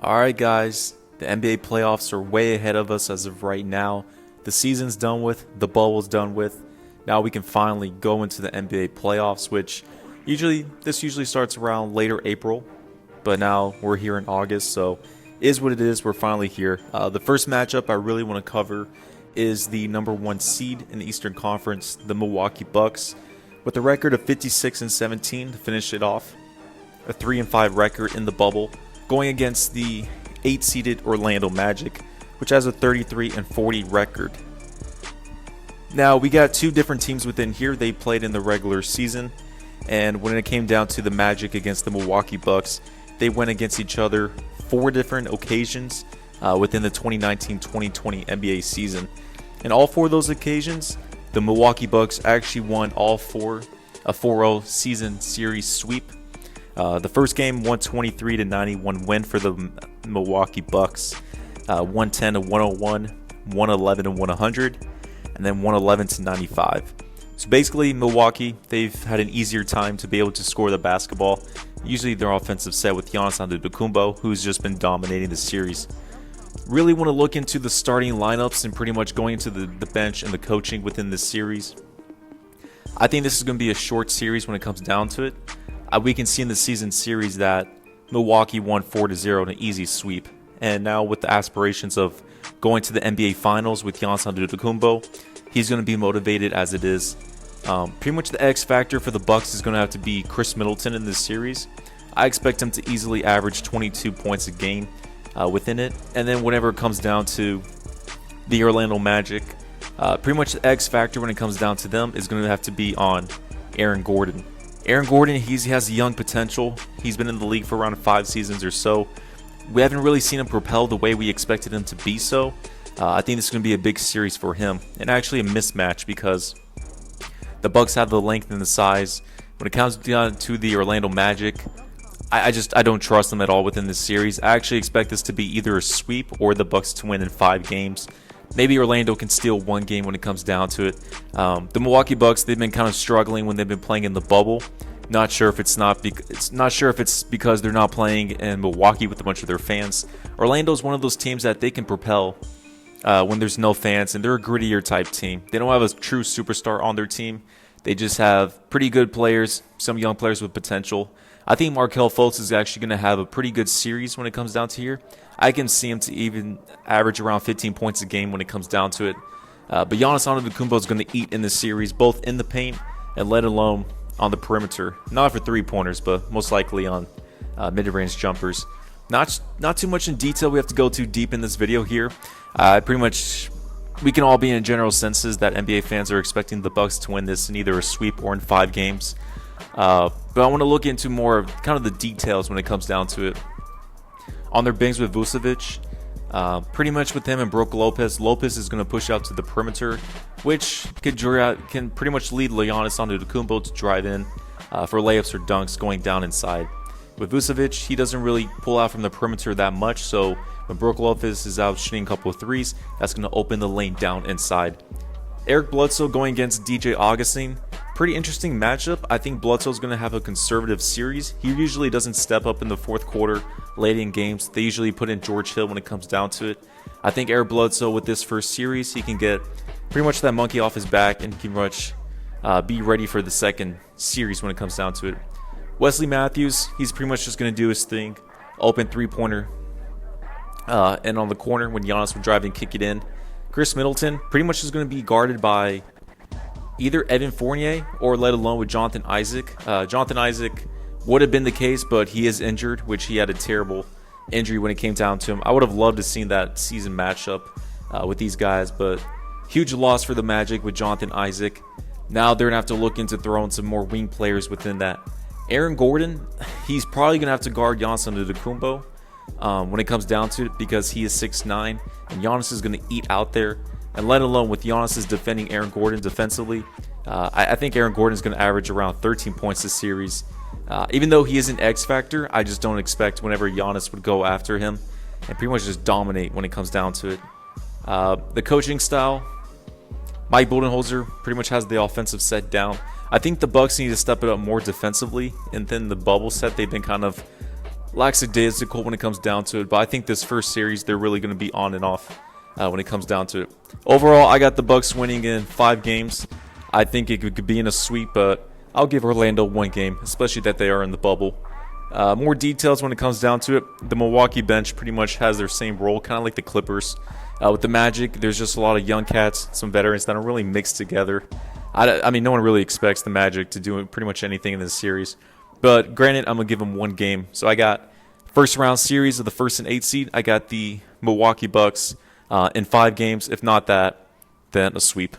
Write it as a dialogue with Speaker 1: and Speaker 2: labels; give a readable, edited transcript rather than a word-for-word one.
Speaker 1: Alright guys, the NBA playoffs are way ahead of us as of right now. The season's done with, the bubble's done with. Now we can finally go into the NBA playoffs, which usually starts around later April, but now we're here in August, so is what it is. We're finally here. The first matchup I really want to cover is the number one seed in the Eastern Conference, the Milwaukee Bucks, with a record of 56-17 to finish it off, a 3-5 record in the bubble, going against the 8-seeded Orlando Magic, which has a 33-40 record. Now, we got two different teams within here. They played in the regular season, and when it came down to the Magic against the Milwaukee Bucks, they went against each other 4 different occasions within the 2019-2020 NBA season. And all 4 of those occasions, the Milwaukee Bucks actually won all 4, a 4-0 season series sweep. The first game, 123-91 win for the Milwaukee Bucks, 110-101, 111-100, and then 111-95. So basically, Milwaukee, they've had an easier time to be able to score the basketball. Usually their offensive set with Giannis Antetokounmpo, who's just been dominating the series. Really want to look into the starting lineups and pretty much going into the bench and the coaching within this series. I think this is going to be a short series when it comes down to it. We can see in the season series that Milwaukee won 4-0 in an easy sweep. And now with the aspirations of going to the NBA Finals with Giannis Antetokounmpo, he's going to be motivated as it is. Pretty much the X factor for the Bucks is going to have to be Khris Middleton in this series. I expect him to easily average 22 points a game within it. And then whenever it comes down to the Orlando Magic, pretty much the X factor when it comes down to them is going to have to be on Aaron Gordon. Aaron Gordon, he has young potential. He's been in the league for around 5 seasons or so. We haven't really seen him propel the way we expected him to be so. I think this is going to be a big series for him, and actually a mismatch because the Bucks have the length and the size. When it comes down to the Orlando Magic, I don't trust them at all within this series. I actually expect this to be either a sweep or the Bucks to win in 5 games. Maybe Orlando can steal 1 game when it comes down to it. The Milwaukee Bucks, they've been kind of struggling when they've been playing in the bubble. Not sure if it's because they're not playing in Milwaukee with a bunch of their fans. Orlando's one of those teams that they can propel when there's no fans, and they're a grittier type team. They don't have a true superstar on their team. They just have pretty good players, some young players with potential. I think Markelle Fultz is actually going to have a pretty good series when it comes down to here. I can see him to even average around 15 points a game when it comes down to it. But Giannis Antetokounmpo is going to eat in this series, both in the paint and let alone on the perimeter. Not for 3-pointers, but most likely on mid-range jumpers. Not too much in detail we have to go too deep in this video here. Pretty much we can all be in general senses that NBA fans are expecting the Bucks to win this in either a sweep or in 5 games. But I want to look into more of kind of the details when it comes down to it. On their bigs with Vucevic, pretty much with him and Brook Lopez. Lopez is going to push out to the perimeter, which can pretty much lead Giannis Antetokounmpo to drive in for layups or dunks going down inside. With Vucevic, he doesn't really pull out from the perimeter that much, so when Brook Lopez is out shooting a couple of threes, that's going to open the lane down inside. Eric Bledsoe going against DJ Augustin. Pretty interesting matchup. I think Bledsoe's going to have a conservative series. He usually doesn't step up in the 4th quarter late in games. They usually put in George Hill when it comes down to it. I think Eric Bledsoe with this first series, he can get pretty much that monkey off his back and pretty much be ready for the second series when it comes down to it. Wesley Matthews, he's pretty much just going to do his thing. Open 3-pointer and on the corner when Giannis would drive and kick it in. Khris Middleton pretty much is going to be guarded by either Evan Fournier or let alone with Jonathan Isaac. Jonathan Isaac would have been the case, but he is injured, which he had a terrible injury when it came down to him. I would have loved to see that season matchup with these guys, but huge loss for the Magic with Jonathan Isaac. Now they're going to have to look into throwing some more wing players within that. Aaron Gordon, he's probably going to have to guard Giannis Antetokounmpo when it comes down to it because he is 6'9", and Giannis is going to eat out there. And let alone with Giannis is defending Aaron Gordon defensively, I think Aaron Gordon is going to average around 13 points this series. Even though he is an X factor, I just don't expect whenever Giannis would go after him and pretty much just dominate when it comes down to it. The coaching style, Mike Budenholzer pretty much has the offensive set down. I think the Bucks need to step it up more defensively, and then the bubble set they've been kind of lackadaisical when it comes down to it. But I think this first series, they're really going to be on and off when it comes down to it. Overall, I got the Bucks winning in 5 games. I think it could be in a sweep, but I'll give Orlando 1 game, especially that they are in the bubble. More details when it comes down to it. The Milwaukee bench pretty much has their same role, kind of like the Clippers. With the Magic, there's just a lot of young cats, some veterans that are really mixed together. I mean, no one really expects the Magic to do pretty much anything in this series. But granted, I'm going to give them 1 game. So I got first round series of the 1st and 8th seed. I got the Milwaukee Bucks in 5 games. If not that, then a sweep.